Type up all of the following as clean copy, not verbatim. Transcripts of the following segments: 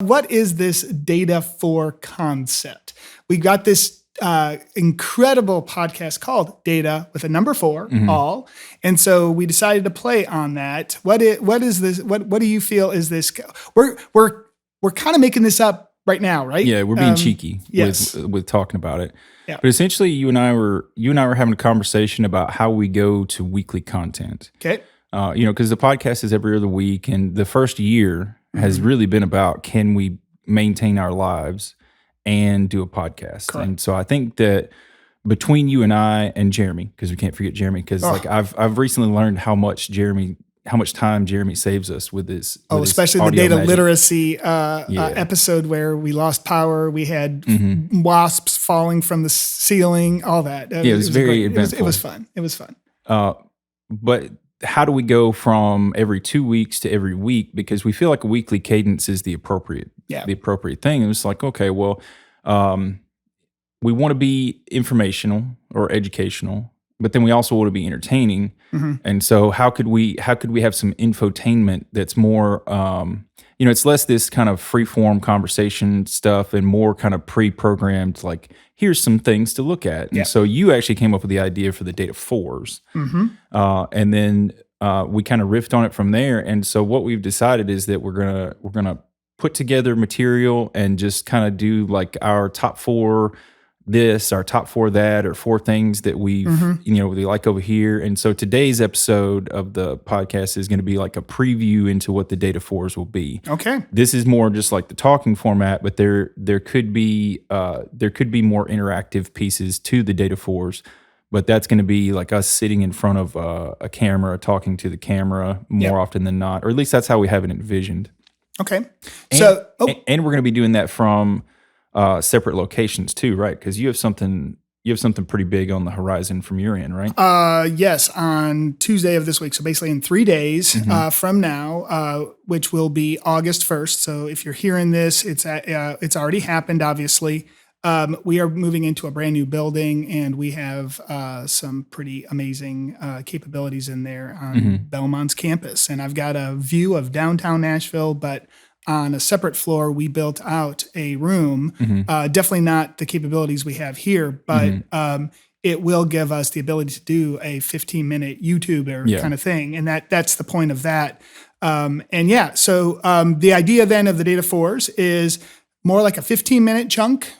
what is this data for concept? We got this incredible podcast called Data with a number 4, all. And so we decided to play on that. What is this? What do you feel is this? We're kind of making this up right now, right? Yeah, we're being cheeky with talking about it. Yeah. But essentially, you and I were having a conversation about how we go to weekly content. Okay. Because the podcast is every other week, and the first year has really been about, can we maintain our lives and do a podcast? Correct. And so I think that between you and I and Jeremy, because we can't forget Jeremy, because I've recently learned how much time Jeremy saves us with this. Especially the data literacy episode where we lost power, we had wasps falling from the ceiling, all that. It was very eventful. It was fun. It was fun. But how do we go from every 2 weeks to every week? Because we feel like a weekly cadence is the appropriate thing. And it's like, okay, well, we want to be informational or educational, but then we also want to be entertaining. And so how could we have some infotainment that's more, it's less this kind of free form conversation stuff and more kind of pre-programmed, like, here's some things to look at. And so you actually came up with the idea for the data 4's. And then we kind of riffed on it from there. And so what we've decided is that we're gonna put together material and just kind of do like our top 4 this, our top 4 that, or 4 things that we've, we like over here. And so today's episode of the podcast is going to be like a preview into what the data 4's will be. Okay. This is more just like the talking format, but there could be more interactive pieces to the data 4's, but that's going to be like us sitting in front of a camera, talking to the camera more often than not, or at least that's how we have it envisioned. Okay. And we're going to be doing that from separate locations too, right? Because you have something pretty big on the horizon from your end, right? Yes, on Tuesday of this week. So basically in 3 days from now, which will be August 1st. So if you're hearing this, it's already happened, obviously. We are moving into a brand new building, and we have some pretty amazing capabilities in there on Belmont's campus. And I've got a view of downtown Nashville, but on a separate floor, we built out a room. Definitely not the capabilities we have here, but it will give us the ability to do a 15-minute YouTuber kind of thing. And that's the point of that. So the idea then of the data 4's is more like a 15-minute chunk,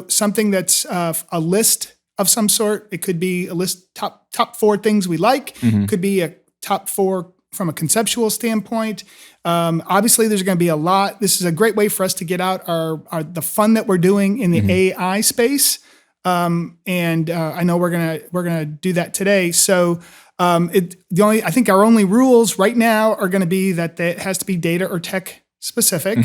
something that's a list of some sort. It could be a list, top 4 things we like. Could be a top 4 from a conceptual standpoint. Obviously, there's going to be a lot. This is a great way for us to get out the fun that we're doing in the AI space. I know we're gonna do that today. So I think our only rules right now are going to be that it has to be data or tech specific,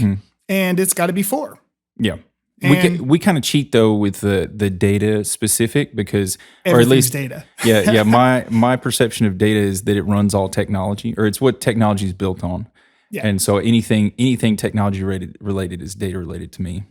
and it's got to be 4. Yeah. We kind of cheat though with the data specific because, or at least data. Yeah. My perception of data is that it runs all technology, or it's what technology is built on. Yeah. And so anything technology related is data related to me.